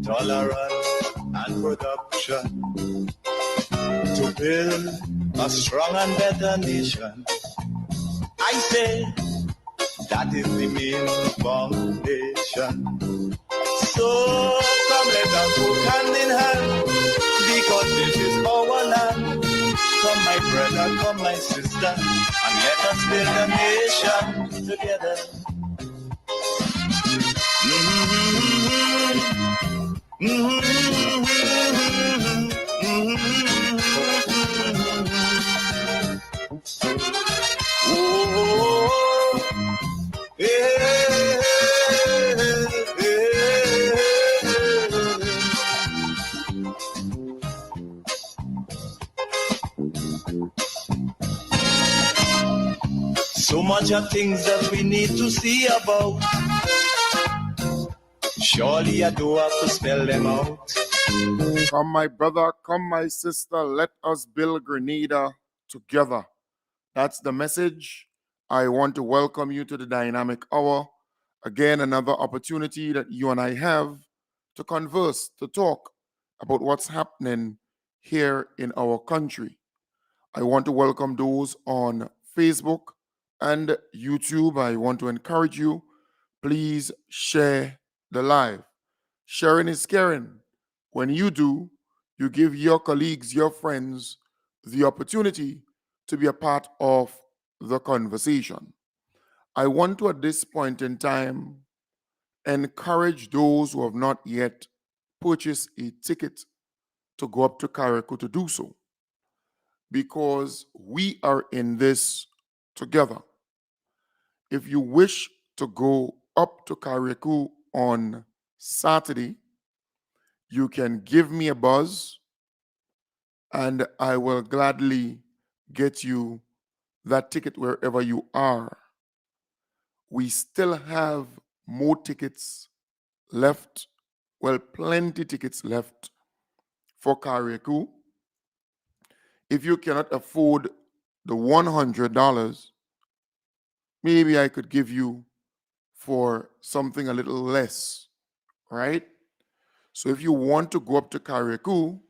tolerance, and production to build a strong and better nation. I say that is the main foundation. So come let us work hand in hand, because this is our land. Come my brother, come my sister, and let us build a nation together. So much of things that we need to see about. Surely I do have to spell them out. Come, my brother, come, my sister, let us build Grenada together. That's the message. I want to welcome you to the Dynamic Hour. Again, another opportunity that you and I have to converse, to talk about what's happening here in our country. I want to welcome those on Facebook and YouTube. I want to encourage you, please share the live. Sharing is caring. When you do, you give your colleagues, your friends, the opportunity to be a part of the conversation. I want to, at this point in time, encourage those who have not yet purchased a ticket to go up to Carriacou to do so, because we are in this together. If you wish to go up to Carriacou on Saturday, you can give me a buzz and I will gladly get you that ticket wherever you are. We still have more tickets left, well, plenty tickets left for Carriacou. If you cannot afford the $100, maybe I could give you for something a little less, right? So if you want to go up to Carriacou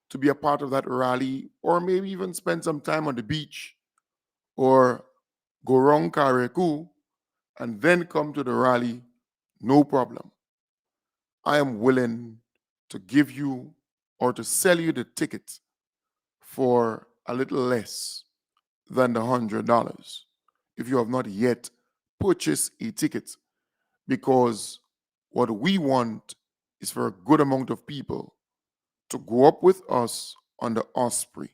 to be a part of that rally, or maybe even spend some time on the beach, or go around Carriacou and then come to the rally, no problem. I am willing to give you or to sell you the ticket for a little less than the $100 if you have not yet purchased a ticket, because what we want is for a good amount of people to go up with us on the Osprey.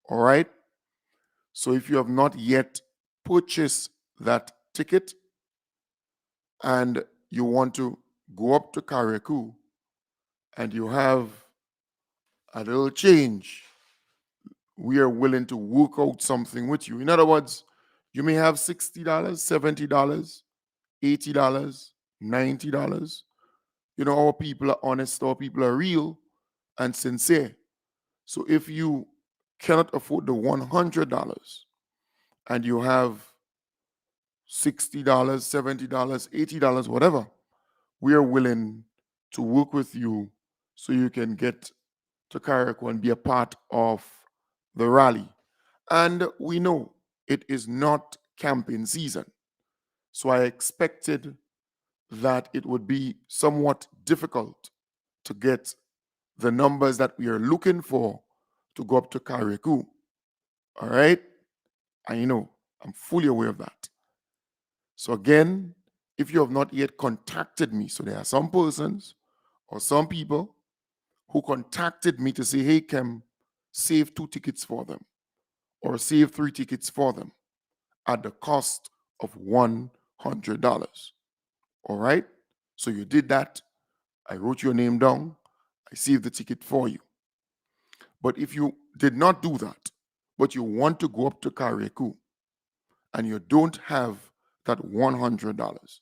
All right? So if you have not yet purchased that ticket and you want to go up to Carriacou and you have a little change, we are willing to work out something with you. In other words, you may have $60, $70, $80, $90. You know, our people are honest, our people are real and sincere. So if you cannot afford the $100 and you have $60, $70, $80, whatever, we are willing to work with you so you can get to Carriacou and be a part of the rally. And we know it is not campaign season. So I expected that it would be somewhat difficult to get the numbers that we are looking for to go up to Carriacou. All right? I know, I'm fully aware of that. So again, if you have not yet contacted me, so there are some persons or some people who contacted me to say, hey, Kem, save 2 tickets for them or save 3 tickets for them at the cost of $100. All right? So you did that. I wrote your name down. I saved the ticket for you. But if you did not do that, but you want to go up to Carriacou and you don't have that $100,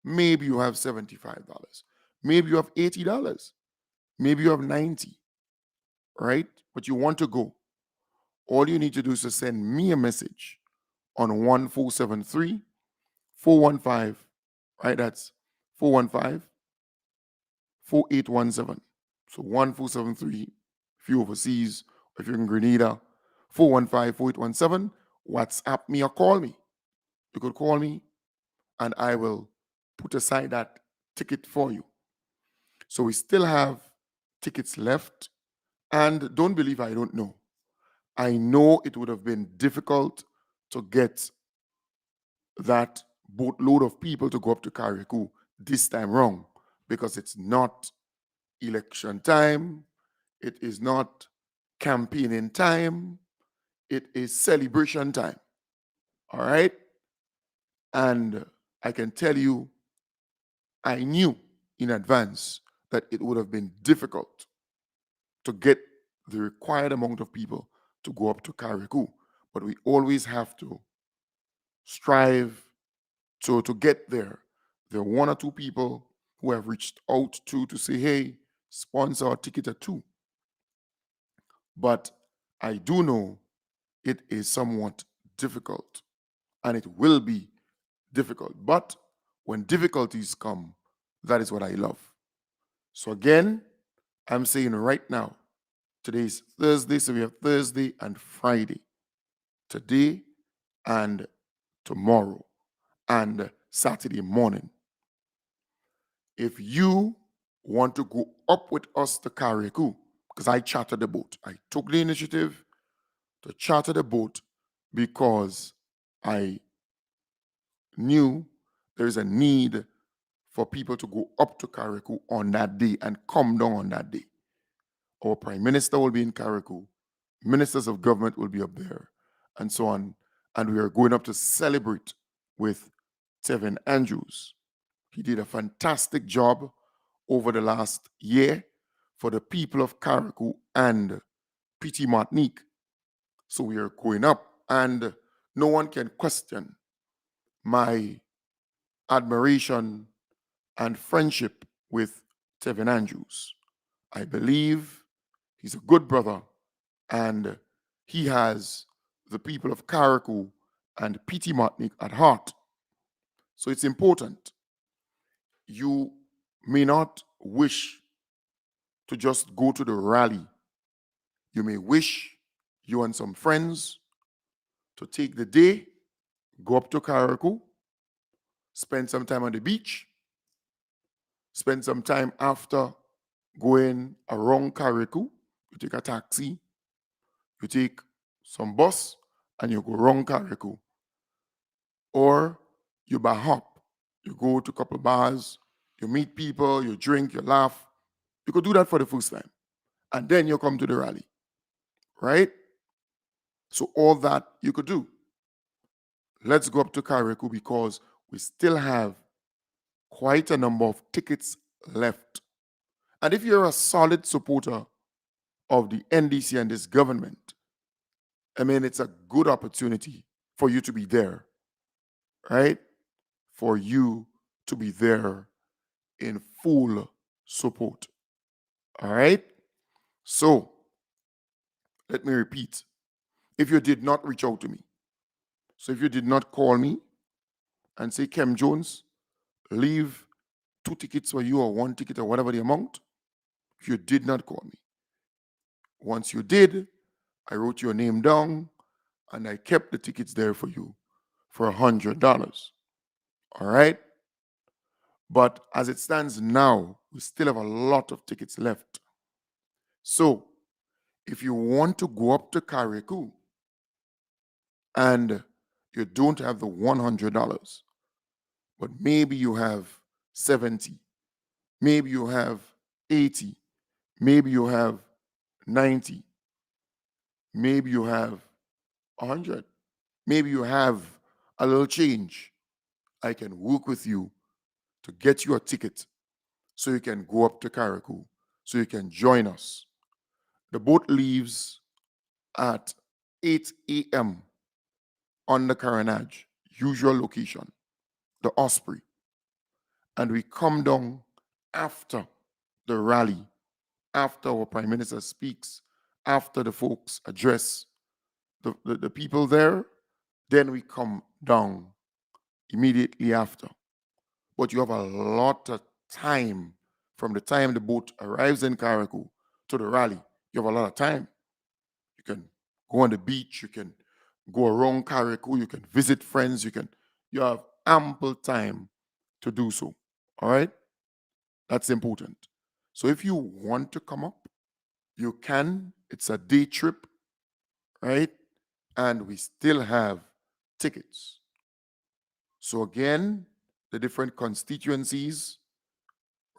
maybe you have $75, maybe you have $80, maybe you have $90, right? But you want to go. All you need to do is to send me a message on 1473-415, right? That's 415 4817. So 1473 if you're overseas, or if you're in Grenada, 415-4817. WhatsApp me or call me. You could call me and I will put aside that ticket for you. So we still have tickets left. And don't believe I don't know. I know it would have been difficult to get that boatload of people to go up to Carriacou this time wrong because it's not election time, it is not campaigning time, it is celebration time. All right? And I can tell you, I knew in advance that it would have been difficult to get the required amount of people to go up to Carriacou. But we always have to strive to get there. There are one or two people who have reached out to say, hey, sponsor a ticket or two. But I do know it is somewhat difficult and it will be difficult. But when difficulties come, that is what I love. So again, I'm saying right now, today's Thursday, so we have Thursday and Friday. Today and tomorrow and Saturday morning. If you want to go up with us to Carriacou, because I chartered the boat, I took the initiative to charter the boat because I knew there is a need for people to go up to Carriacou on that day and come down on that day. Our Prime Minister will be in Carriacou, ministers of government will be up there, and so on. And we are going up to celebrate with Tevin Andrews. He did a fantastic job over the last year for the people of Carriacou and Petit Martinique. So we are going up, and no one can question my admiration and friendship with Tevin Andrews. I believe he's a good brother, and he has the people of Carriacou and Petit Martinique at heart. So it's important. You may not wish to just go to the rally. You may wish you and some friends to take the day, go up to Carriacou, spend some time on the beach, spend some time after going around Carriacou. You take a taxi, you take some bus, and you go around Carriacou. Or you bar hop, you go to a couple bars, you meet people, you drink, you laugh. You could do that for the first time. And then you come to the rally, right? So all that you could do. Let's go up to Carriacou because we still have quite a number of tickets left. And if you're a solid supporter of the NDC and this government, I mean, it's a good opportunity for you to be there, right? For you to be there in full support. All right? So, let me repeat. If you did not reach out to me, so if you did not call me and say, Kem Jones, leave 2 tickets for you or 1 ticket or whatever the amount, if you did not call me. Once you did, I wrote your name down and I kept the tickets there for you for $100. All right? But as it stands now, we still have a lot of tickets left. So, if you want to go up to Carriacou and you don't have the $100, but maybe you have 70, maybe you have 80, maybe you have 90, maybe you have 100, maybe you have a little change, I can work with you to get you a ticket so you can go up to Carriacou, so you can join us. The boat leaves at 8 a.m. on the Caranage, usual location, the Osprey. And we come down after the rally, after our Prime Minister speaks, after the folks address the people there, then we come down immediately after. But you have a lot of time from the time the boat arrives in Carriacou to the rally, you have a lot of time. You can go on the beach, you can go around Carriacou, you can visit friends, you have ample time to do so. All right? That's important. So if you want to come up, you can. It's a day trip, right? And we still have tickets. So again, the different constituencies,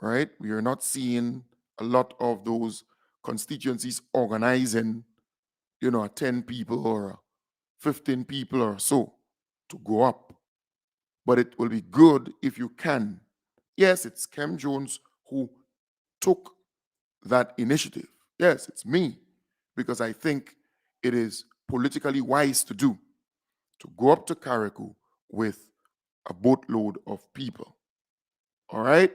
right? We are not seeing a lot of those constituencies organizing, 10 people or 15 people or so to go up. But it will be good if you can. Yes, it's Kem Jones who took that initiative. Yes, it's me, because I think it is politically wise to do, to go up to Carriacou with a boatload of people. All right?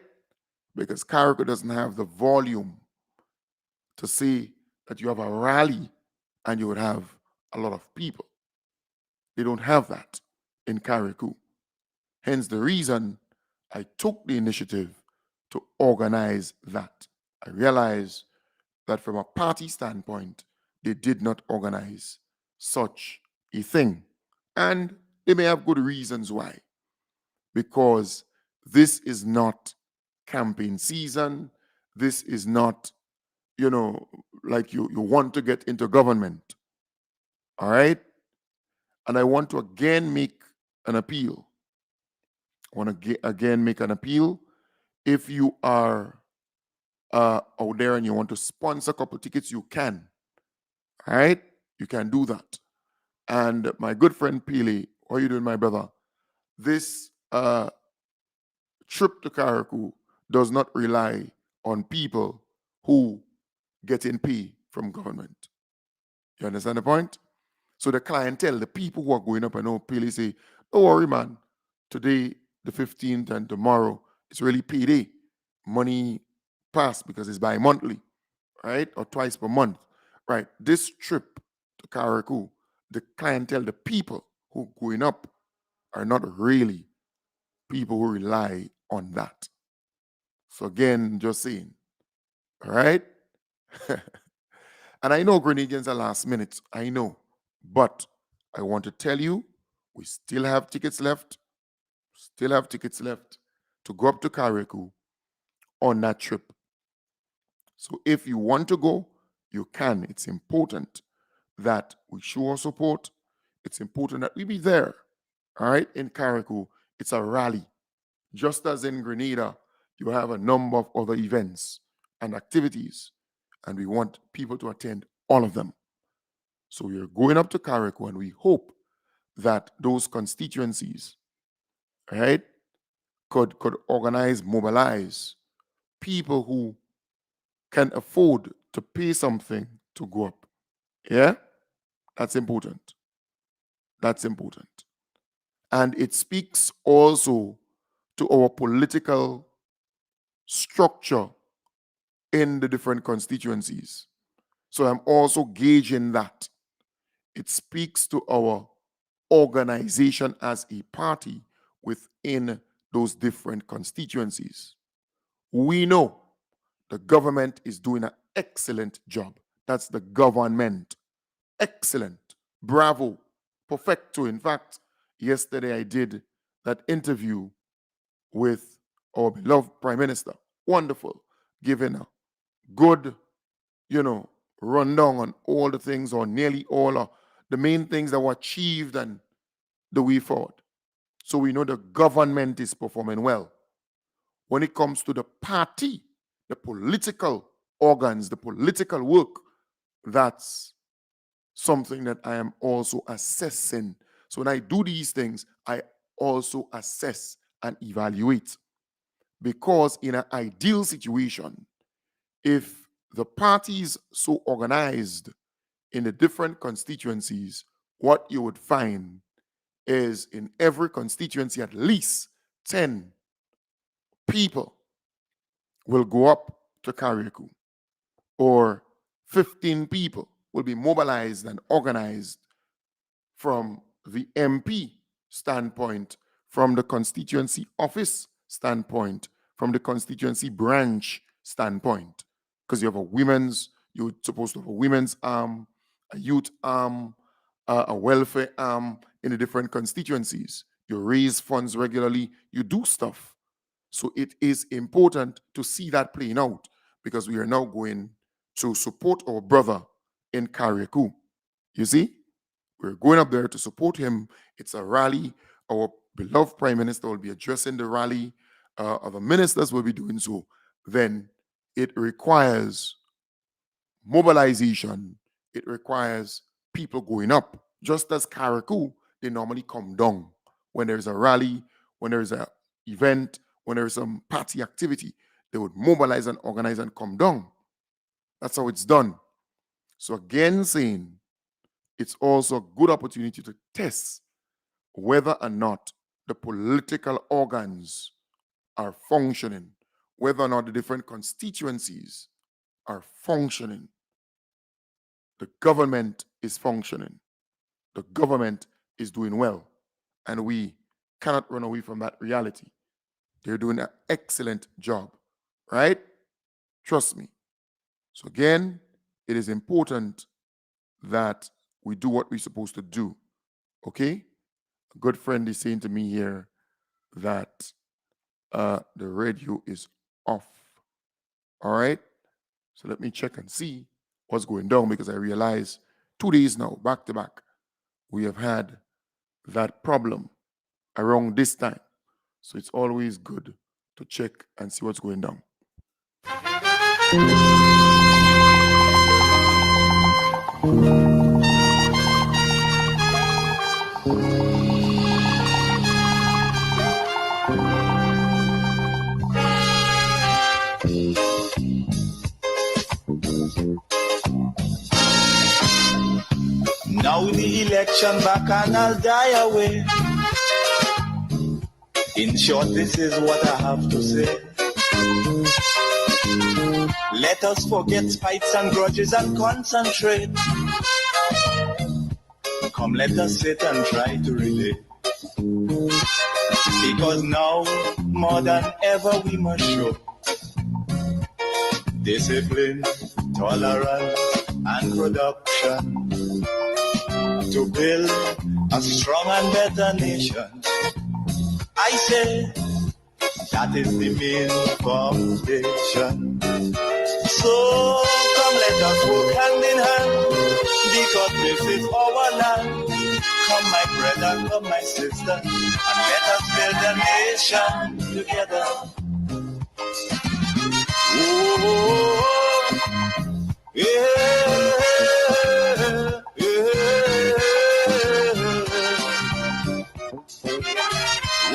Because Carriacou doesn't have the volume to say that you have a rally and you would have a lot of people. They don't have that in Carriacou. Hence the reason I took the initiative to organize that. I realized that from a party standpoint, they did not organize such a thing. And they may have good reasons why. Because this is not campaign season. This is not, like you want to get into government. All right? And I want to again make an appeal. I want to again make an appeal. If you are out there and you want to sponsor a couple tickets, you can. All right? You can do that. And my good friend Pele, how are you doing, my brother? This trip to Carriacou does not rely on people who get in pay from government. You understand the point? So the clientele, the people who are going up, I know Pele say, don't worry, man. Today, the 15th, and tomorrow, it's really payday. Money pass because it's bi-monthly, right? Or twice per month, right? This trip to Carriacou, the clientele, the people who going up are not really people who rely on that. So again, just saying, all right? And I know Grenadians are last minute, I know. But I want to tell you, we still have tickets left, to go up to Carriacou on that trip. So if you want to go, you can. It's important that we show our support. It's important that we be there. All right, in Carriacou, it's a rally. Just as in Grenada, you have a number of other events and activities, and we want people to attend all of them. So we are going up to Carriacou, and we hope that those constituencies, right, could organize, mobilize people who can afford to pay something to go up. Yeah? That's important. That's important. And it speaks also to our political structure in the different constituencies. So I'm also gauging that. It speaks to our organization as a party within those different constituencies. We know the government is doing an excellent job. That's the government. Excellent. Bravo. Perfecto. In fact, yesterday I did that interview with our beloved Prime Minister. Wonderful. Giving a good, rundown on all the things, or nearly all of the main things that were achieved and the way forward. So we know the government is performing well. When it comes to the party, the political organs, the political work, that's something that I am also assessing. So when I do these things, I also assess and evaluate. Because in an ideal situation, if the parties so organized in the different constituencies, what you would find is in every constituency, at least 10 people will go up to Carriacou, or 15 people will be mobilized and organized from the MP standpoint, from the constituency office standpoint, from the constituency branch standpoint, because you have you're supposed to have a women's arm, a youth arm, a welfare arm in the different constituencies. You raise funds regularly, you do stuff. So it is important to see that playing out, because we are now going to support our brother in Carriacou. You see, we're going up there to support him. It's a rally. Our beloved Prime Minister will be addressing the rally. Other ministers will be doing so. Then it requires mobilization. It requires people going up. Just as Carriacou, they normally come down when there's a rally, when there's an event, when there's some party activity. They would mobilize and organize and come down. That's how it's done. So again, saying it's also a good opportunity to test whether or not the political organs are functioning, whether or not the different constituencies are functioning. The government is functioning. The government is doing well. And we cannot run away from that reality. They're doing an excellent job, right? Trust me. So again, it is important that we do what we're supposed to do. Okay? A good friend is saying to me here that the radio is off. All right? So let me check and see what's going down, because I realize 2 days now, back to back, we have had that problem around this time. So it's always good to check and see what's going down. Now the election back and I'll die away. In short, this is what I have to say. Let us forget fights and grudges and concentrate. Come, let us sit and try to relate. Because now, more than ever, we must show discipline, tolerance, and production to build a strong and better nation. I say that is the main foundation. So come, let us work hand in hand, because this is our land. Come, my brother, come, my sister, and let us build a nation together. Oh, yeah, yeah.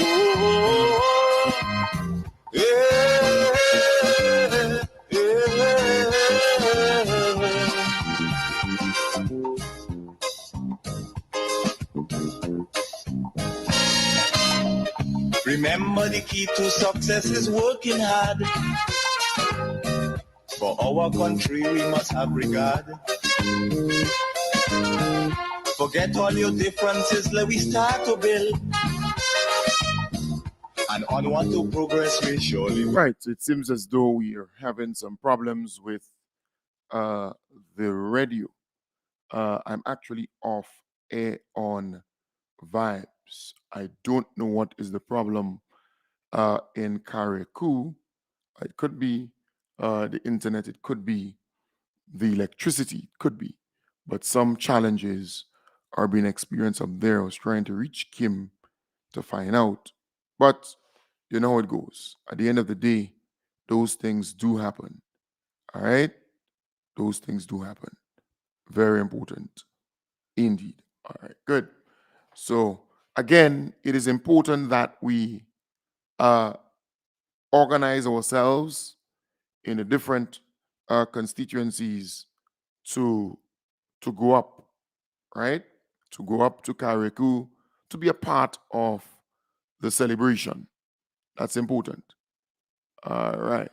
Oh, yeah, yeah. Remember, the key to success is working hard. For our country, we must have regard. Forget all your differences, let we start to build. And onward to progress we surely will. Right. So it seems as though we are having some problems with the radio. I'm actually off air on vibes. I don't know what is the problem in Carriacou. It could be the internet, it could be the electricity, it could be. But some challenges are being experienced up there. I was trying to reach Kim to find out. But you know how it goes. At the end of the day, those things do happen. All right? Those things do happen. Very important indeed. All right, good. So, again, it is important that we uh, organize ourselves in the different constituencies to go up, right? To go up to Carriacou, to be a part of the celebration. That's important. All right.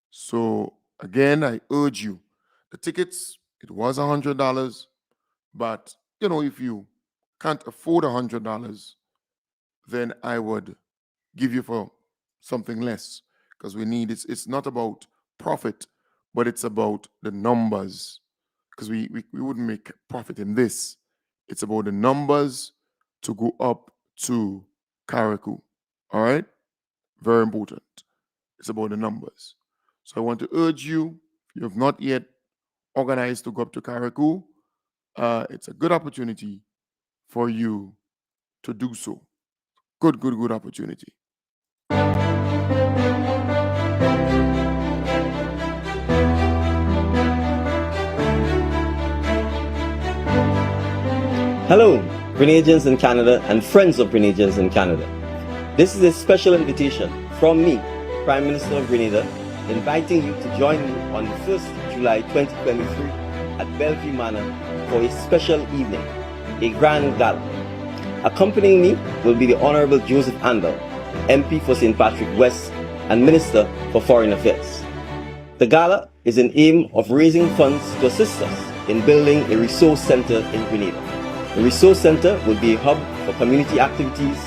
So again, I urge you. The tickets, it was $100, but if you can't afford $100, then I would give you for something less. because we need it's not about profit, but it's about the numbers. Because we wouldn't make profit in this. It's about the numbers to go up to Carriacou. All right? Very important. It's about the numbers. So I want to urge you, if you have not yet organized to go up to Carriacou, it's a good opportunity for you to do so. Good opportunity. Hello, Grenadians in Canada and friends of Grenadians in Canada. This is a special invitation from me, Prime Minister of Grenada, inviting you to join me on the 1st of July 2023 at Bellevue Manor for a special evening, a grand gala. Accompanying me will be the Honourable Joseph Andal, MP for St. Patrick West and Minister for Foreign Affairs. The gala is in aim of raising funds to assist us in building a resource centre in Grenada. The Resource Centre will be a hub for community activities,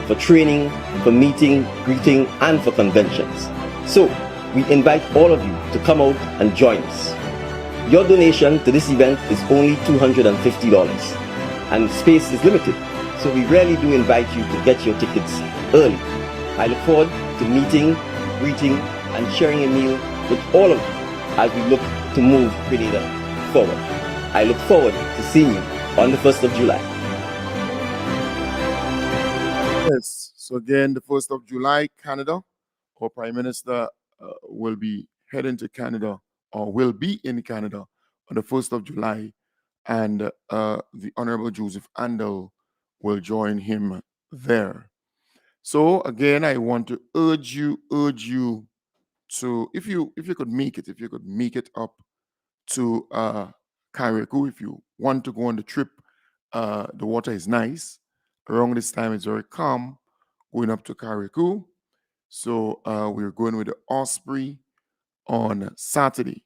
for training, for meeting, greeting, and for conventions. So, we invite all of you to come out and join us. Your donation to this event is only $250, and space is limited, so we really do invite you to get your tickets early. I look forward to meeting, greeting, and sharing a meal with all of you as we look to move Grenada forward. I look forward to seeing you on the 1st of July. Yes. So again, the 1st of July, Canada, our Prime Minister will be heading to Canada, or will be in Canada on the 1st of July, and the Honorable Joseph Andal will join him there. So again, I want to urge you to, if you could make it up to Carriacou, if you want to go on the trip. The water is nice. Around this time, it's very calm going up to Carriacou. So we're going with the Osprey on Saturday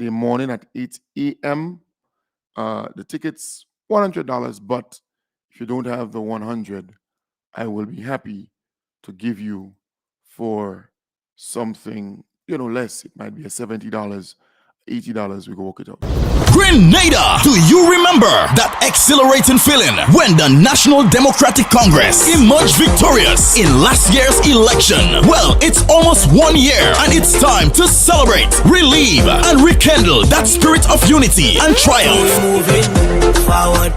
morning at 8 a.m. The ticket's $100, but if you don't have the 100, I will be happy to give you for something, less. It might be a $70, $80. We can work it out. Grenada! Do you remember that exhilarating feeling when the National Democratic Congress emerged victorious in last year's election? Well, it's almost 1 year and it's time to celebrate, relieve, and rekindle that spirit of unity and triumph. Moving forward,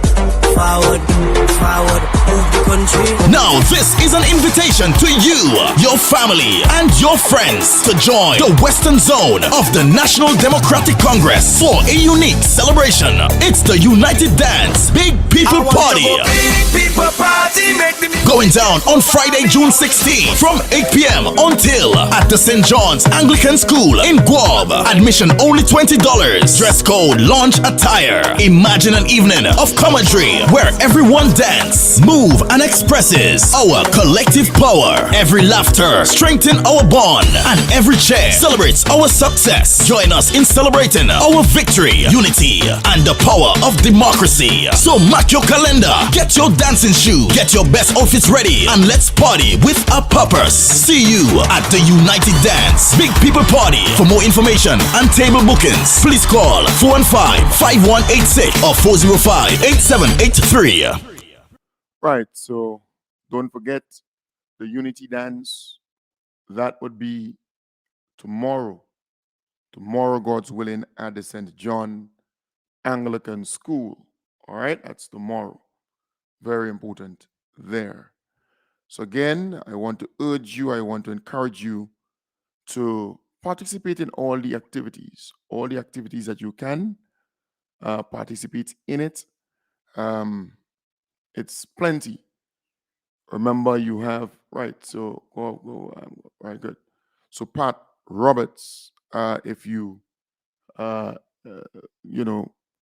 move the country. Now, this is an invitation to you, your family, and your friends to join the Western Zone of the National Democratic Congress for a unique celebration. It's the United Dance Big People Party. Going down on Friday, June 16th from 8 p.m. until at the St. John's Anglican School in Guab. Admission only $20. Dress code launch attire. Imagine an evening of commentary where everyone dance, move, and expresses our collective power. Every laughter strengthens our bond, and every cheer celebrates our success. Join us in celebrating our victory, unity, and the power of democracy. So mark your calendar, get your dancing shoe, get your best outfits ready, and let's party with a purpose. See you at the United Dance Big People Party. For more information and table bookings, please call 415-5186 or 405-8783. Right, so don't forget the Unity Dance. That would be tomorrow. Tomorrow, God's willing, at the St. John Anglican School. All right, that's tomorrow. Very important there. So again, I want to urge you, I want to encourage you to participate in all the activities that you can participate in it. It's plenty. Remember, you have right. So go. Right, good. So Pat Roberts, if you uh,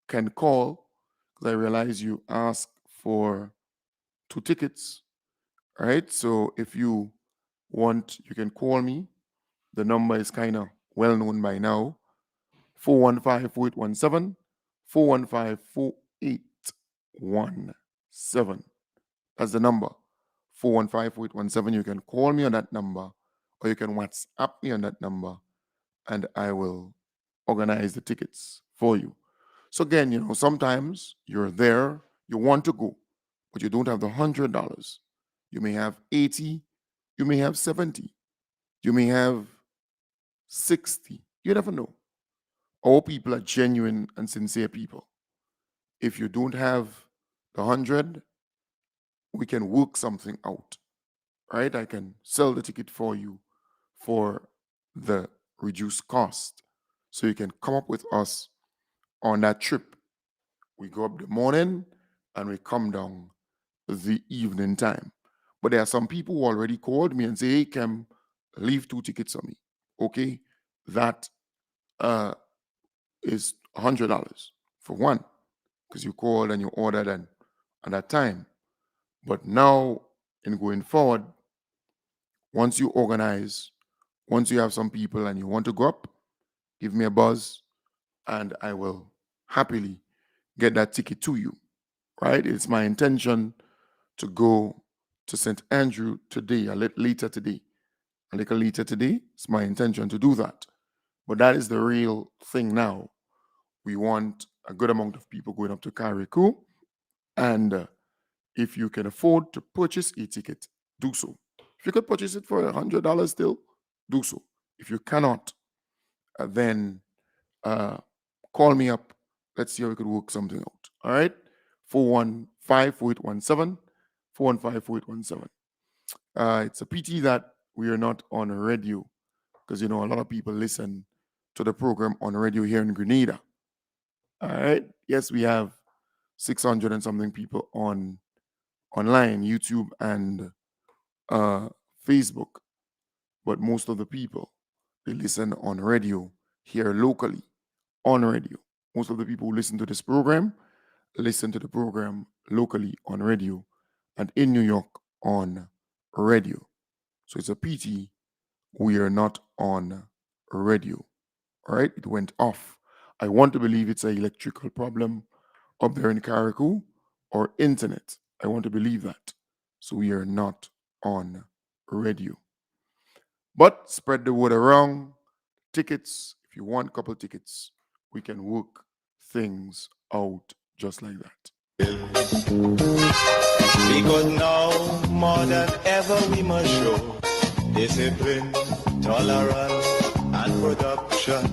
can call, because I realize you asked for 2 tickets. All right. So if you want, you can call me. The number is kind of well known by now. 415-4817, 415-4817. That's the number. 415-4817. You can call me on that number, or or you can WhatsApp me on that number, and I will organize the tickets for you. So again, sometimes you're there, you want to go, but you don't have the $100. You may have 80, you may have 70, you may have 60. You never know. All people are genuine and sincere people. If you don't have the 100, we can work something out, right? I can sell the ticket for you for the reduced cost. So you can come up with us on that trip. We go up the morning and we come down the evening time. But there are some people who already called me and say, hey, Kem, leave 2 tickets on me. Okay, that is $100 for one, because you called and you ordered and at that time. But now, in going forward, once you organize, once you have some people and you want to go up, give me a buzz and I will happily get that ticket to you, right? It's my intention to go to St. Andrew today, a little later today. It's my intention to do that. But that is the real thing now. We want a good amount of people going up to Carriacou. And if you can afford to purchase a ticket, do so. If you could purchase it for $100 still, do so. If you cannot, then call me up. Let's see how we could work something out. All right? 415-4817. 415-4817. It's a pity that we are not on radio, because, a lot of people listen to the program on radio here in Grenada. All right? Yes, we have 600 and something people online, YouTube and Facebook. But most of the people, they listen on radio here locally, on radio. Most of the people who listen to this program listen to the program locally on radio and in New York on radio. So it's a pity we are not on radio. All right, it went off. I want to believe it's an electrical problem up there in Carriacou or internet. I want to believe that. So we are not on radio. But spread the word around. Tickets, if you want a couple tickets, we can work things out just like that. Because now, more than ever, we must show discipline, tolerance, and production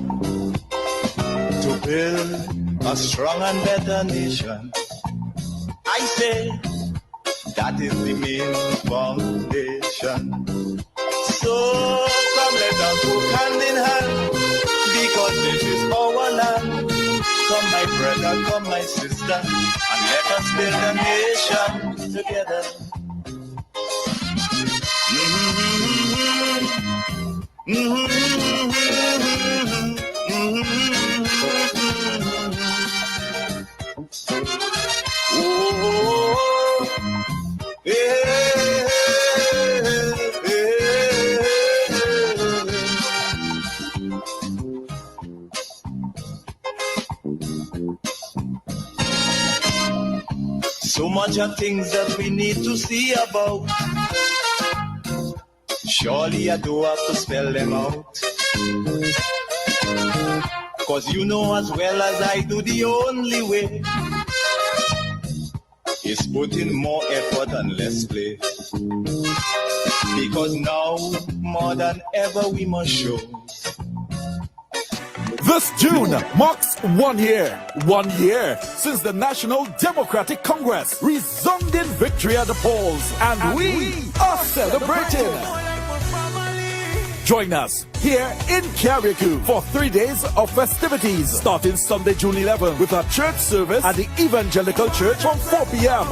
to build a strong and better nation. I say that is the main foundation. So come, let us work hand in hand, because this is our land. Come, my brother, come, my sister, and let us build a nation together. So much of things that we need to see about. Surely I do have to spell them out. Cause you know as well as I do, the only way is put in more effort and less play. Because now, more than ever, we must show. This June marks 1 year. 1 year since the National Democratic Congress resounding victory at the polls. And we are celebrating. Join us here in Carriacou for 3 days of festivities, starting Sunday, June 11, with a church service at the Evangelical Church from 4 p.m.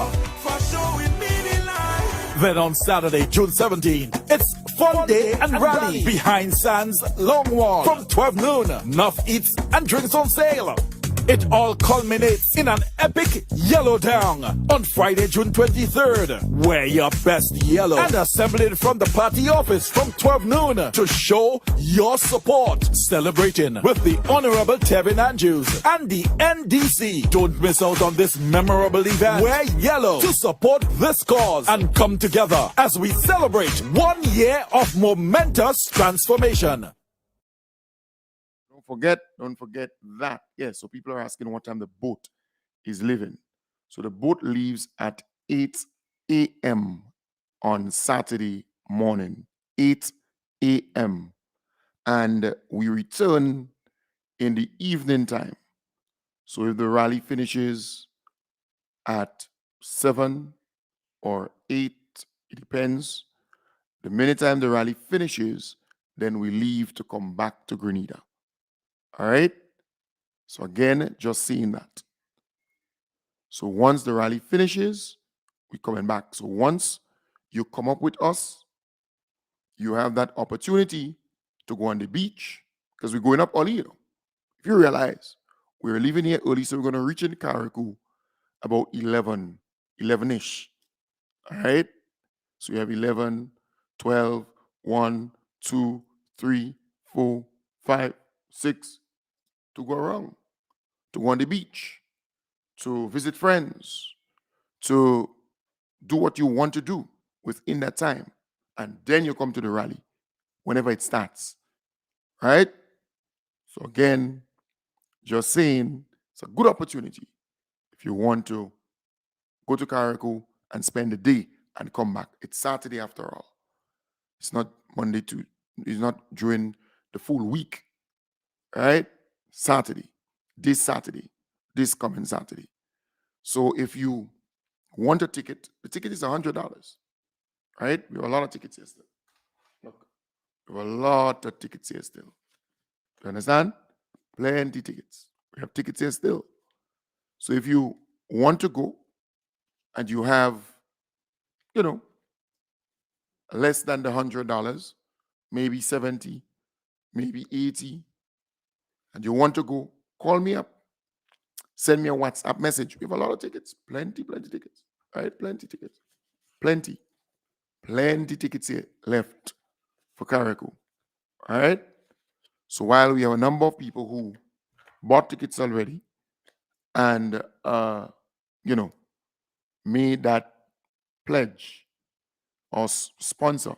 Then on Saturday, June 17, it's Fun Day and Rally behind Sands Long Wall from 12 noon. Enough eats and drinks on sale. It all culminates in an epic yellow down on Friday, June 23rd. Wear your best yellow and assemble it from the party office from 12 noon to show your support. Celebrating with the Honorable Tevin Andrews and the NDC. Don't miss out on this memorable event. Wear yellow to support this cause and come together as we celebrate 1 year of momentous transformation. Don't forget that. Yes, so people are asking what time the boat is leaving. So the boat leaves at 8 a.m. on Saturday morning. 8 a.m. And we return in the evening time. So if the rally finishes at 7 or 8, it depends. The minute time the rally finishes, then we leave to come back to Grenada. All right? So again, just seeing that. So once the rally finishes, we're coming back. So once you come up with us, you have that opportunity to go on the beach because we're going up early, you know. If you realize, we're leaving here early, so we're going to reach in Carriacou about 11-ish. All right? So you have 11, 12, 1, 2, 3, 4, 5, 6 to go around, to go on the beach, to visit friends, to do what you want to do within that time. And then you come to the rally whenever it starts. Right? So again, just saying, it's a good opportunity if you want to go to Carriacou and spend the day and come back. It's Saturday after all. It's not it's not during the full week. Right? Saturday, this coming Saturday. So if you want a ticket, the ticket is $100. Right? We have a lot of tickets here still. Look, we have a lot of tickets here still. You understand? Plenty tickets. We have tickets here still. So if you want to go and you have, less than the $100, maybe 70, maybe 80, and you want to go, call me up. Send me a WhatsApp message. We have a lot of tickets. Plenty tickets. Right? Plenty tickets. Plenty tickets here left for Carriacou. All right? So while we have a number of people who bought tickets already and, made that pledge or sponsor,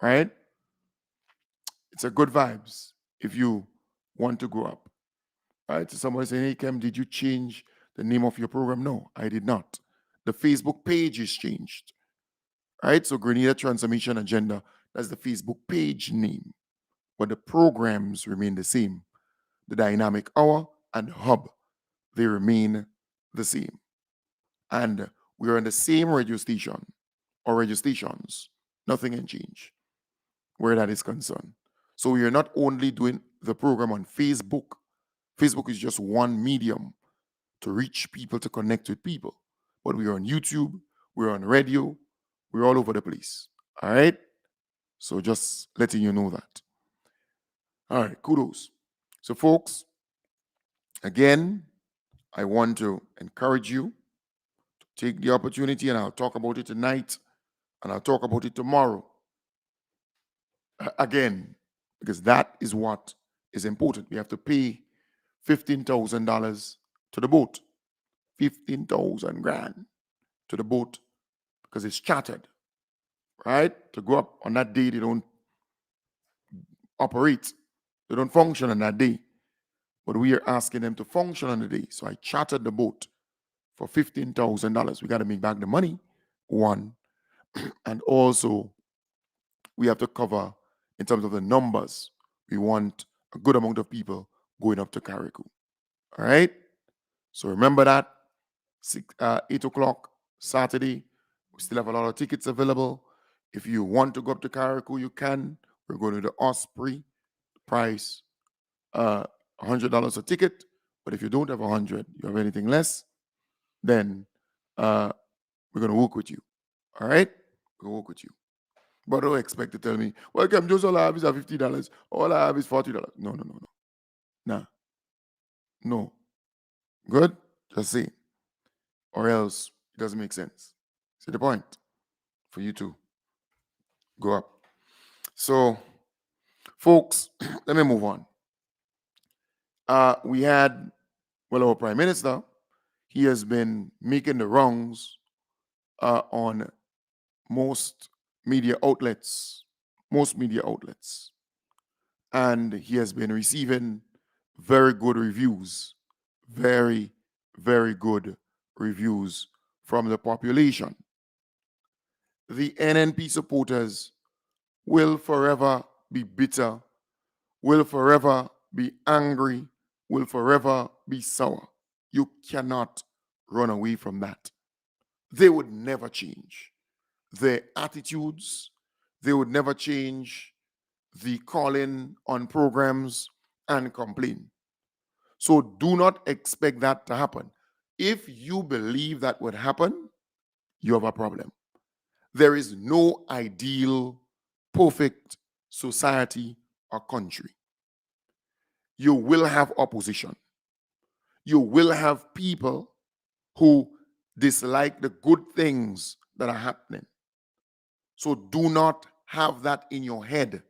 right? It's a good vibes if you want to go up. Right? So somebody saying, hey, Kem, did you change the name of your program? No, I did not. The Facebook page is changed. Right? So Grenada Transformation Agenda, that's the Facebook page name. But the programs remain the same. The Dynamic Hour and Hub, they remain the same. And we are on the same radio station or radio stations. Nothing can change where that is concerned. So we are not only doing the program on Facebook. Facebook is just one medium to reach people, to connect with people. But we are on YouTube, we're on radio, we're all over the place. All right? So just letting you know that. All right, kudos. So folks, again, I want to encourage you to take the opportunity, and I'll talk about it tonight, and I'll talk about it tomorrow. Again, because that is what is important. We have to pay $15,000 to the boat. 15,000 grand to the boat because it's chartered, right? To go up on that day, they don't operate. They don't function on that day. But we are asking them to function on the day. So I chartered the boat for $15,000. We got to make back the money, one. And also, we have to cover, in terms of the numbers, we want a good amount of people going up to Carriacou. All right? So remember that. 8 o'clock Saturday. We still have a lot of tickets available. If you want to go up to Carriacou, you can. We're going to the Osprey price, $100 a ticket. But if you don't have 100, you have anything less, then we're going to work with you. All right? We're going to work with you. But don't expect to tell me, well, Kem, just all I have is $50. All I have is $40. No. No. Good? Just see. Or else it doesn't make sense. See the point? For you to go up. So, folks, let me move on. We had, well, our Prime Minister, he has been making the rounds on most media outlets, and he has been receiving very good reviews, very, very good reviews from the population. The NNP supporters will forever be bitter, will forever be angry, will forever be sour. You cannot run away from that. They would never change their attitudes, they would never change the calling on programs and complain. So do not expect that to happen. If you believe that would happen, you have a problem. There is no ideal, perfect society or country. You will have opposition. You will have people who dislike the good things that are happening. So do not have that in your head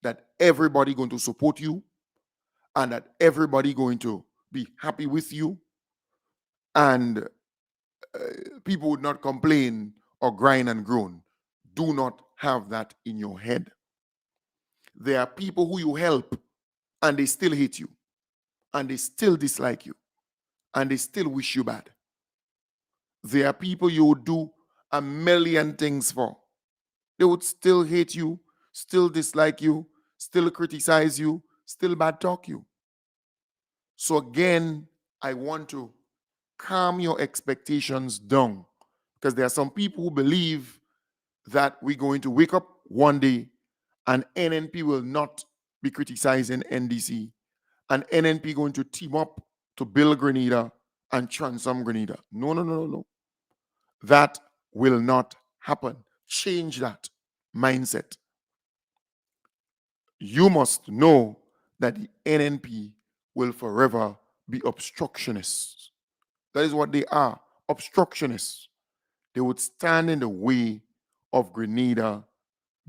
that everybody going to support you and that everybody going to be happy with you and people would not complain or grind and groan. Do not have that in your head. There are people who you help and they still hate you and they still dislike you and they still wish you bad. There are people you would do a million things for. They would still hate you, still dislike you, still criticize you, still bad talk you. So again, I want to calm your expectations down because there are some people who believe that we're going to wake up one day and NNP will not be criticizing NDC and NNP going to team up to build Grenada and transform Grenada. No, no, no, no, no. That will not happen. Change that mindset. You must know that the NNP will forever be obstructionists. That is what they are, obstructionists. They would stand in the way of Grenada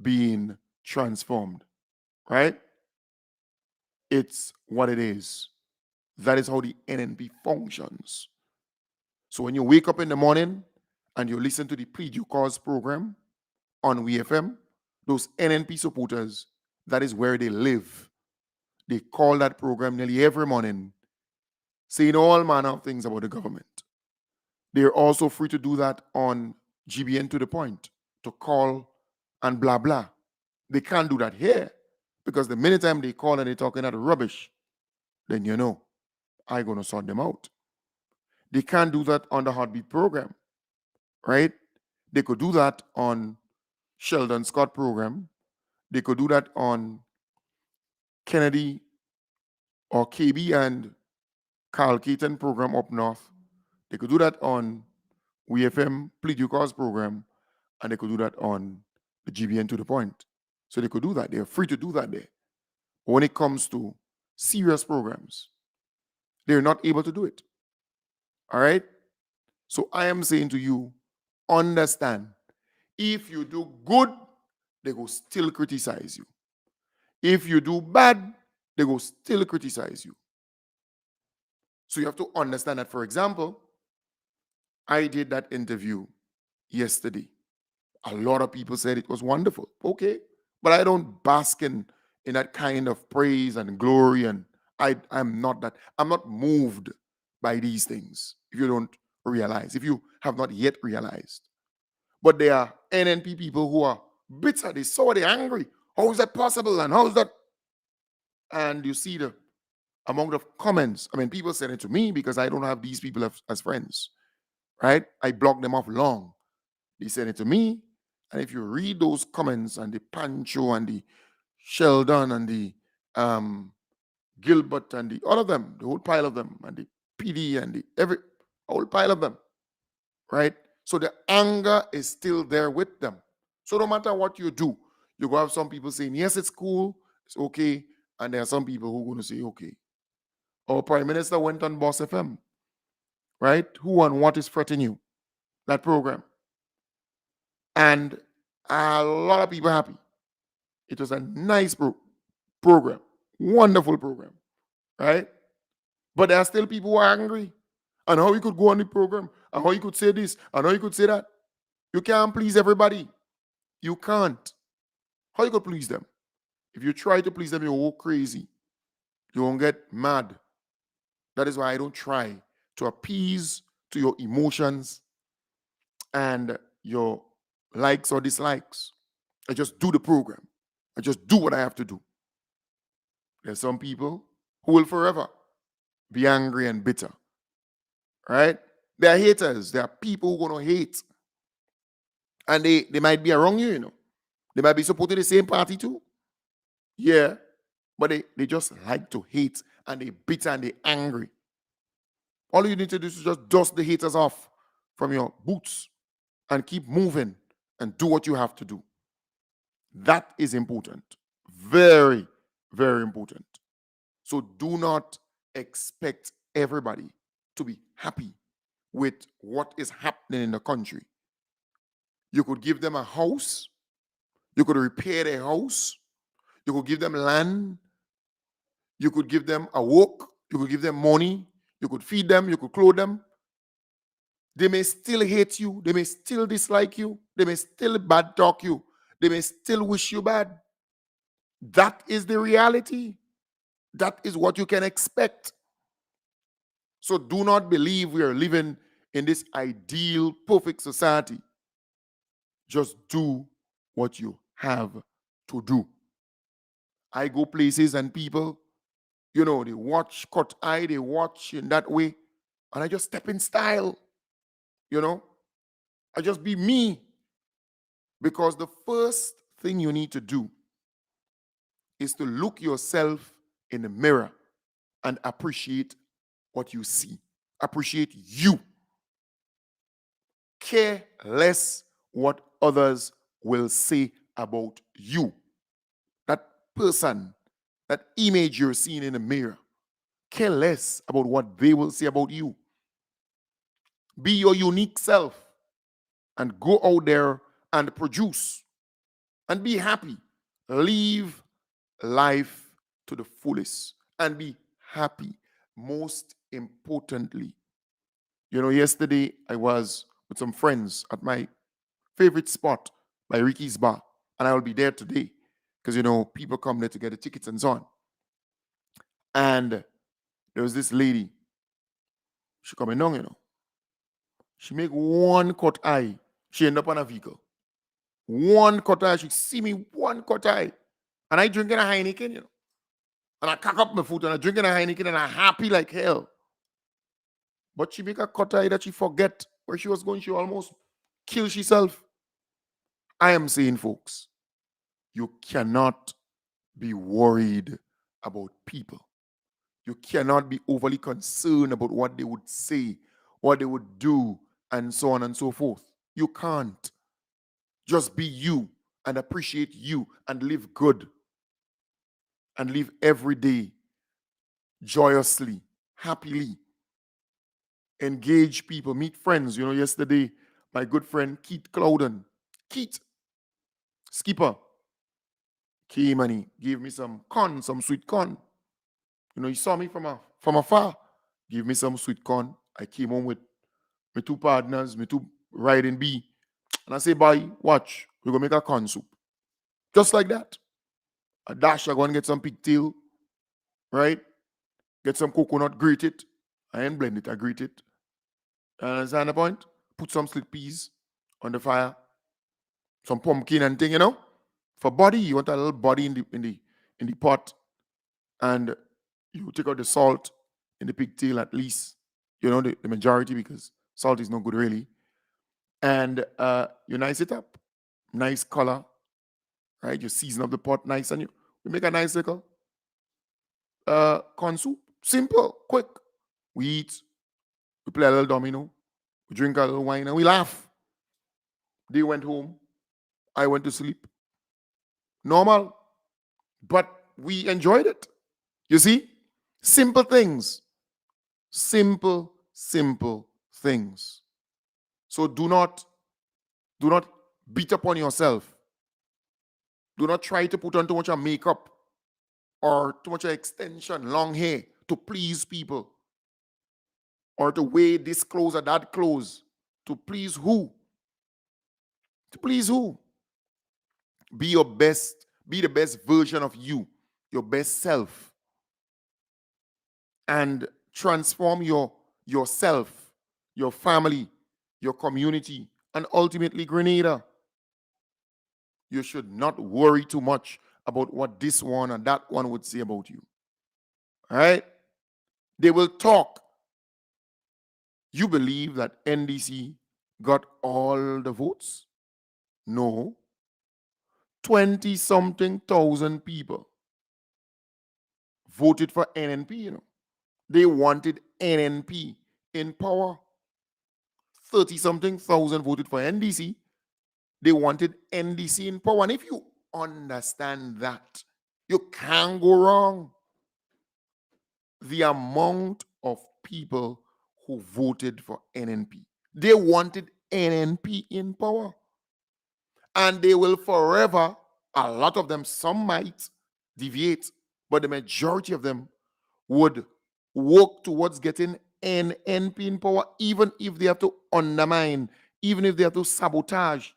being transformed, right? It's what it is. That is how the NNP functions. So when you wake up in the morning and you listen to the Pre-Due Cause program on WFM, those NNP supporters, that is where they live. They call that program nearly every morning, saying all manner of things about the government. They're also free to do that on GBN to the point, to call and blah, blah. They can't do that here because the minute time they call and they're talking that rubbish, then you know, I'm going to sort them out. They can't do that on the Heartbeat program, right? They could do that on Sheldon Scott program. They could do that on Kennedy or KB and Carl Keaton program up north. They could do that on WFM Pre-Due Cause program, and they could do that on the GBN to the point. So they could do that. They're free to do that there. But when it comes to serious programs, they're not able to do it. All right? So I am saying to you, understand, if you do good, they will still criticize you. If you do bad, they will still criticize you. So you have to understand that, for example, I did that interview yesterday. A lot of people said it was wonderful. Okay. But I don't bask in that kind of praise and glory. And I'm not that. I'm not moved by these things. If you don't realize, if you have not yet realized. But there are NNP people who are bitter. They're sour. They're angry. How is that possible? And how is that? And you see the amount of comments. I mean, people send it to me because I don't have these people as friends, right? I block them off long. They send it to me. And if you read those comments and the Pancho and the Sheldon and the Gilbert and all of them, the whole pile of them, and the PD and the whole pile of them, right? So the anger is still there with them. So no matter what you do, you go have some people saying, yes, it's cool, it's okay. And there are some people who are going to say, okay. Our Prime Minister went on Boss FM right? Who and what is fretting you? That program. And a lot of people happy. It was a nice program, wonderful program, right? But there are still people who are angry. And how you could go on the program, and how you could say this, and how you could say that. You can't please everybody. You can't. How you could please them? If you try to please them, you'll go crazy. You won't get mad. That is why I don't try to appease to your emotions and your likes or dislikes. I just do the program. I just do what I have to do. There's some people who will forever be angry and bitter. Right? There are haters. There are people who are going to hate. And they might be around you, you know. They might be supporting the same party too. Yeah. But they just like to hate, and they bitter and they angry. All you need to do is just dust the haters off from your boots and keep moving and do what you have to do. That is important. Very, very important. So do not expect everybody to be happy with what is happening in the country. You could give them a house. You could repair their house. You could give them land. You could give them a work. You could give them money. You could feed them. You could clothe them. They may still hate you. They may still dislike you. They may still bad talk you. They may still wish you bad. That is the reality. That is what you can expect. So do not believe we are living in this ideal, perfect society. Just do what you have to do. I go places and people, you know, they watch cut eye, they watch in that way, and I just step in style, you know. I just be me. Because the first thing you need to do is to look yourself in the mirror and appreciate what you see. Appreciate you. Care less what others will say about you. That person, that image you're seeing in the mirror, care less about what they will say about you. Be your unique self and go out there and produce and be happy. Live life to the fullest and be happy. Most importantly, you know, yesterday I was with some friends at my favorite spot by Ricky's Bar, and I will be there today because, you know, people come there to get the tickets and so on. And there was this lady. She coming down, you know. She make one cut eye. She end up on a vehicle. One cut eye. She see me one cut eye. And I drinking a Heineken, you know. And I cock up my foot and I drinking a Heineken and I happy like hell. But she make a cut eye that she forget where she was going. She almost kill herself. I am saying, folks, you cannot be worried about people. You cannot be overly concerned about what they would say, what they would do, and so on and so forth. You can't. Just be you and appreciate you and live good. And live every day joyously, happily. Engage people, meet friends. You know, yesterday, my good friend Keith Clouden, Keith, skipper, came and he gave me some corn, some sweet corn. You know, he saw me from afar, gave me some sweet corn. I came home with my two partners, my two riding bee. And I say, boy, watch, we're going to make a corn soup. Just like that. A dash, I go and get some pigtail, right? Get some coconut, grate it. I ain't blend it, I grate it. Understand the point? Put some slit peas on the fire. Some pumpkin and thing, you know? For body, you want a little body in the pot. And you take out the salt in the pigtail at least. You know, the majority, because salt is no good really. And you nice it up. Nice color. Right? You season up the pot nice and you make a nice little corn soup. Simple, quick. We eat, we play a little domino, we drink a little wine, and we laugh. They went home. I went to sleep. Normal. But we enjoyed it. You see? Simple things. Simple simple things. So do not beat upon yourself. Do not try to put on too much of makeup or too much of extension, long hair to please people, or to wear this clothes or that clothes. To please who? To please who? Be your best, be the best version of you, your best self, and transform yourself, your family, your community, and ultimately Grenada. You should not worry too much about what this one and that one would say about you. All right? They will talk. You believe that NDC got all the votes? No. 20 something thousand people voted for NNP, you know. They wanted NNP in power. 30 something thousand voted for NDC. They wanted NDC in power. And if you understand that, you can't go wrong. The amount of people who voted for NNP, they wanted NNP in power. And they will forever, a lot of them, some might deviate, but the majority of them would work towards getting NNP in power, even if they have to undermine, even if they have to sabotage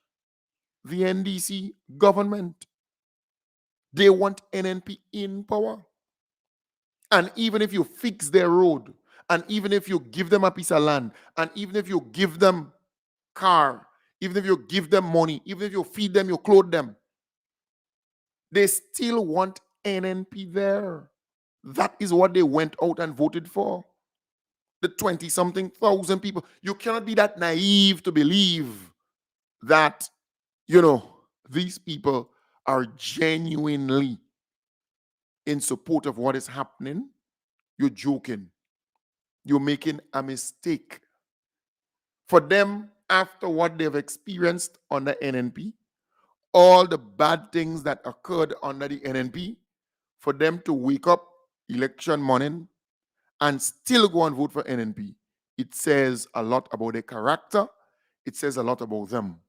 the NDC government. They want NNP in power. And even if you fix their road, and even if you give them a piece of land, and even if you give them car, even if you give them money, even if you feed them, you clothe them, they still want NNP there. That is what they went out and voted for. The 20 something thousand people. You cannot be that naive to believe that, these people are genuinely in support of what is happening. You're joking. You're making a mistake. For them, after what they've experienced under NNP, all the bad things that occurred under the NNP, for them to wake up election morning and still go and vote for NNP, it says a lot about their character. It says a lot about them.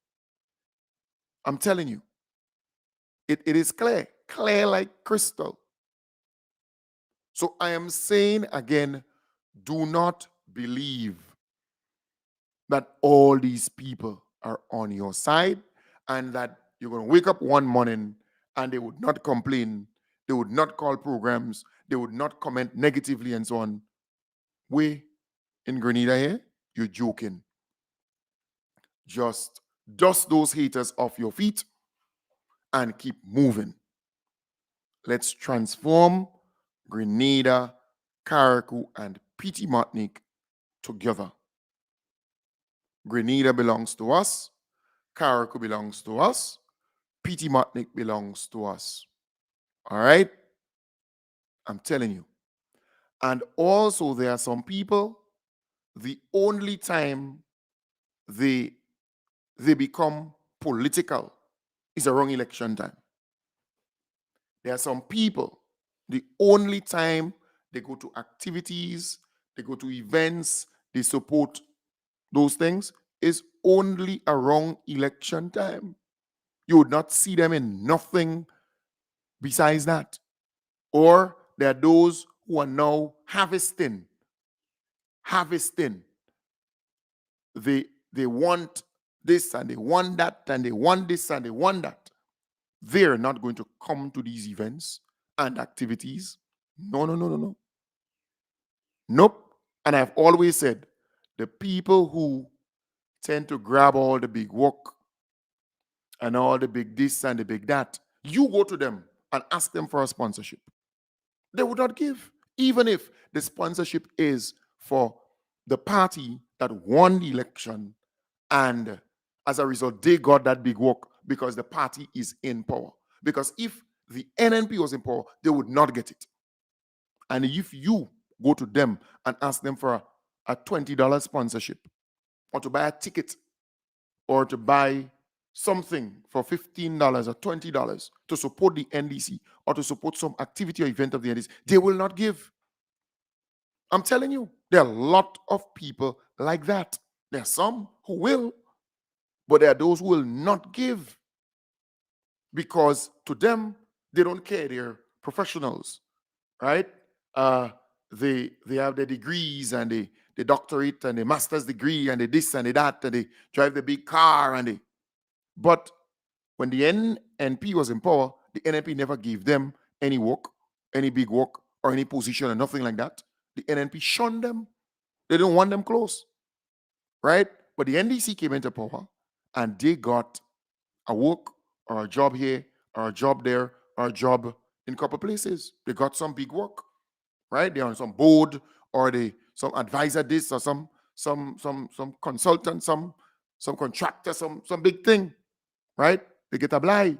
I'm telling you, it is clear like crystal. So I am saying again, do not believe that all these people are on your side and that you're going to wake up one morning and they would not complain, they would not call programs, they would not comment negatively and so on. We in Grenada here, you're joking. Just dust those haters off your feet and keep moving. Let's transform Grenada, Carriacou, and Petite Martinique together. Grenada belongs to us, Carriacou belongs to us, Petite Martinique belongs to us. All right? I'm telling you. And also, there are some people, the only time they become political is around election time. There are some people, the only time they go to activities, they go to events, they support those things is only around election time. You would not see them in nothing besides that. Or there are those who are now harvesting. They want this and they want that and they want this and they want that. They're not going to come to these events and activities. No. Nope. And I've always said, the people who tend to grab all the big work and all the big this and the big that, you go to them and ask them for a sponsorship. They would not give, even if the sponsorship is for the party that won the election, and as a result, they got that big work because the party is in power. Because if the NNP was in power, they would not get it. And if you go to them and ask them for a $20 sponsorship, or to buy a ticket, or to buy something for $15 or $20 to support the NDC or to support some activity or event of the NDC, they will not give. I'm telling you, there are a lot of people like that. There are some who will, but there are those who will not give because to them, they don't care. They're professionals, right? Uh, they have their degrees and the doctorate and the master's degree and the this and the that and they drive the big car and they. But when the NNP was in power, the NNP never gave them any work, any big work or any position or nothing like that. The NNP shunned them. They don't want them close, right? But the NDC came into power and they got a work or a job here or a job there or a job in a couple places. They got some big work, right? They're on some board or they some advisor this or some consultant, some contractor, some big thing, right? They get a blind.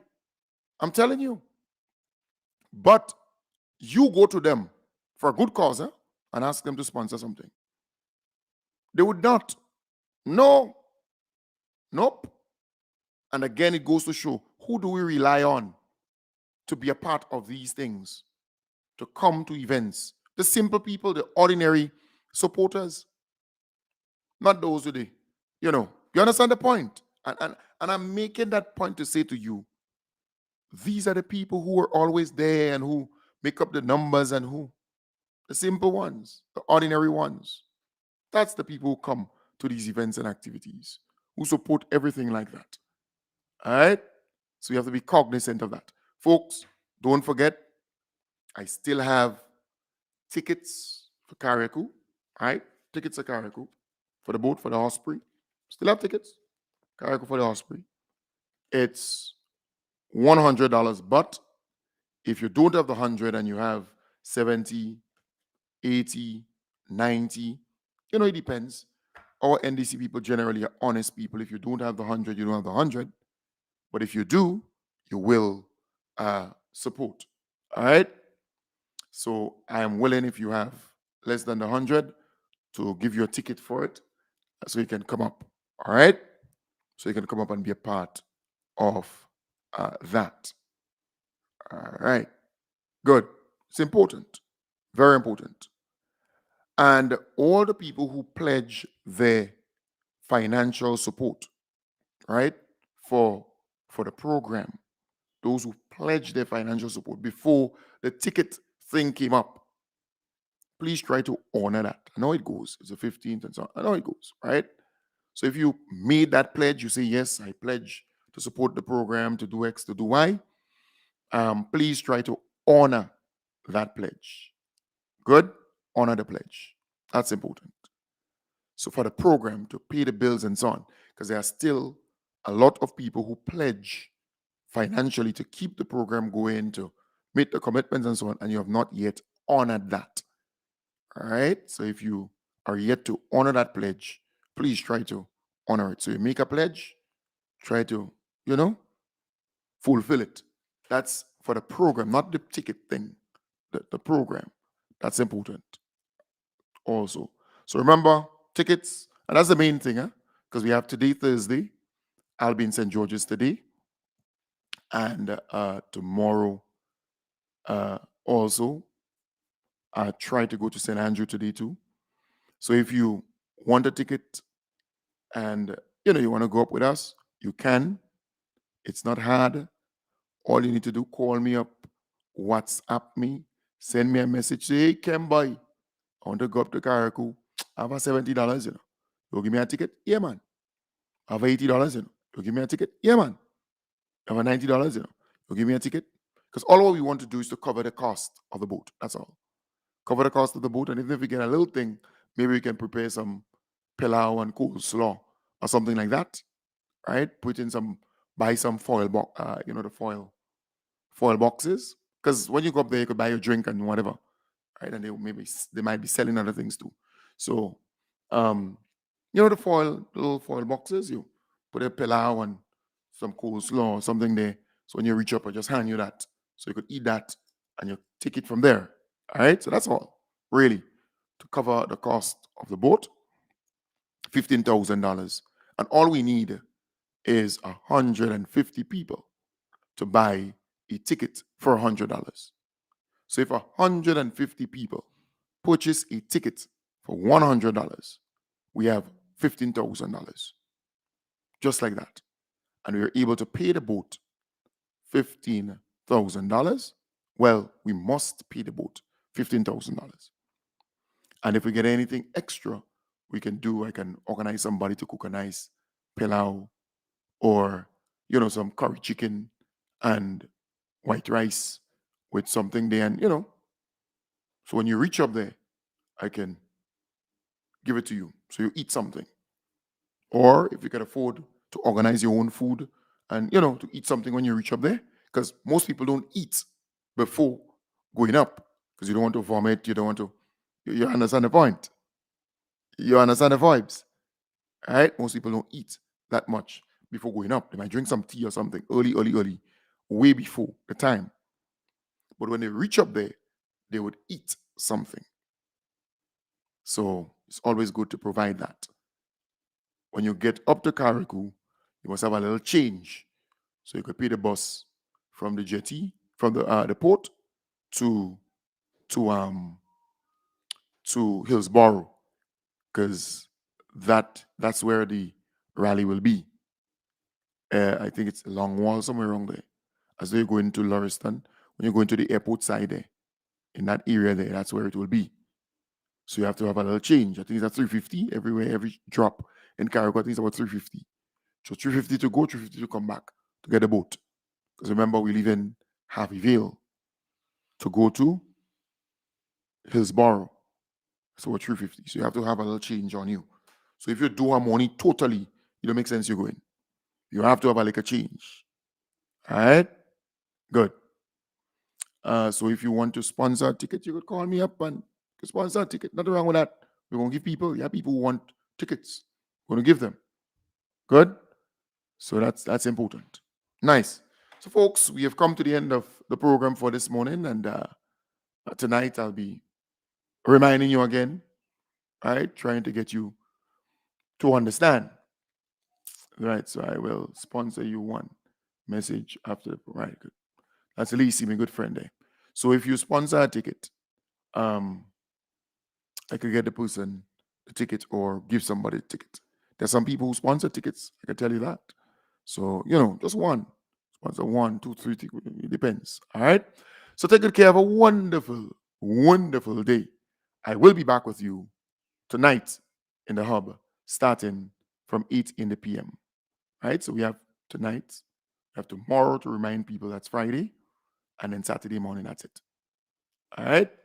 I'm telling you. But you go to them for a good cause and ask them to sponsor something. They would not. No. Nope. And again, it goes to show who do we rely on to be a part of these things, to come to events? The simple people, the ordinary supporters, not those with the, you understand the point? And I'm making that point to say to you, these are the people who are always there and who make up the numbers and who, the simple ones, the ordinary ones. That's the people who come to these events and activities, who support everything like that. All right? So you have to be cognizant of that. Folks, don't forget, I still have tickets for Carriacou. All right? Tickets for Carriacou. For the boat, for the Osprey. Still have tickets. Carriacou for the Osprey. It's $100. But if you don't have the 100 and you have 70, 80, 90, it depends. Our NDC people generally are honest people. If you don't have the 100, you don't have the 100. But if you do, you will support. All right? So I am willing, if you have less than the 100, to give you a ticket for it so you can come up. All right? So you can come up and be a part of that. All right. Good. It's important. Very important. And all the people who pledge their financial support, right, for the program, those who pledge their financial support before the ticket thing came up, please try to honor that. I know it goes. It's the 15th and so on. I know it goes, right? So if you made that pledge, you say, yes, I pledge to support the program, to do X, to do Y, please try to honor that pledge. Good? Honor the pledge. That's important. So for the program to pay the bills and so on, because there are still a lot of people who pledge financially to keep the program going, to meet the commitments and so on, and you have not yet honored that. All right? So if you are yet to honor that pledge, please try to honor it. So you make a pledge, try to, fulfill it. That's for the program, not the ticket thing, the program. That's important also. So remember, tickets, and that's the main thing, because we have today, Thursday. I'll be in St. George's today. And tomorrow also, I try to go to St. Andrew today too. So if you want a ticket and you want to go up with us, you can. It's not hard. All you need to do, call me up, WhatsApp me, send me a message, say, hey, Kemboy, I want to go up to Carriacou. I have a $70, You'll give me a ticket? Yeah, man. I have $80, You'll give me a ticket? Yeah, man. I have $90, You'll give me a ticket? Because all we want to do is to cover the cost of the boat. That's all. Cover the cost of the boat. And even if we get a little thing, maybe we can prepare some pilau and coleslaw or something like that, right? Buy some foil box, the foil boxes. Because when you go up there, you could buy your drink and whatever, right? And they might be selling other things too. So, the little foil boxes, you put a pilau and some coleslaw or something there. So when you reach up, I just hand you that. So you could eat that and you take it from there. All right? So that's all, really, to cover the cost of the boat, $15,000. And all we need is 150 people to buy a ticket for $100. So if 150 people purchase a ticket for $100, we have $15,000. Just like that. And we are able to pay the boat $15,000. Well, we must pay the boat $15,000. And if we get anything extra, I can organize somebody to cook a nice pilau or, some curry chicken and white rice with something there. And, so when you reach up there, I can give it to you. So you eat something. Or if you can afford to organize your own food and, to eat something when you reach up there, because most people don't eat before going up because you don't want to vomit. You don't want to, you understand the point. You understand the vibes. All right? Most people don't eat that much before going up. They might drink some tea or something early, way before the time. But when they reach up there, they would eat something. So it's always good to provide that. When you get up to Carriacou, you must have a little change. So you could pay the bus from the jetty, from the port to Hillsborough, because that's where the rally will be. I think it's a long wall somewhere around there. As though you go into Lauriston, when you go into the airport side there, in that area there, that's where it will be. So you have to have a little change. I think it's at $350 everywhere, every drop in Carriacou. I think it's about $350. So $350 to go, $350 to come back to get a boat. Because remember, we live in Harvey Vale to go to Hillsborough. So what $350. So you have to have a little change on you. So if you do have money totally, it don't make sense you're going. You have to have a change. All right? Good. So if you want to sponsor a ticket, you could call me up and sponsor a ticket. Nothing wrong with that. We're going to give people, people who want tickets. We're going to give them. Good? So that's important. Nice. So folks, we have come to the end of the program for this morning. And tonight I'll be reminding you again, right? Trying to get you to understand. Right, so I will sponsor you one message after the right. Good. That's Lisi, my good friend there. So if you sponsor a ticket, I could get the person the ticket or give somebody a ticket. There's some people who sponsor tickets, I can tell you that. So, just one. Sponsor 1, 2, 3, it depends. All right. So take good care of a wonderful, wonderful day. I will be back with you tonight in the hub, starting from 8 in the PM. Right? So we have tonight, we have tomorrow to remind people that's Friday, and then Saturday morning, that's it. All right?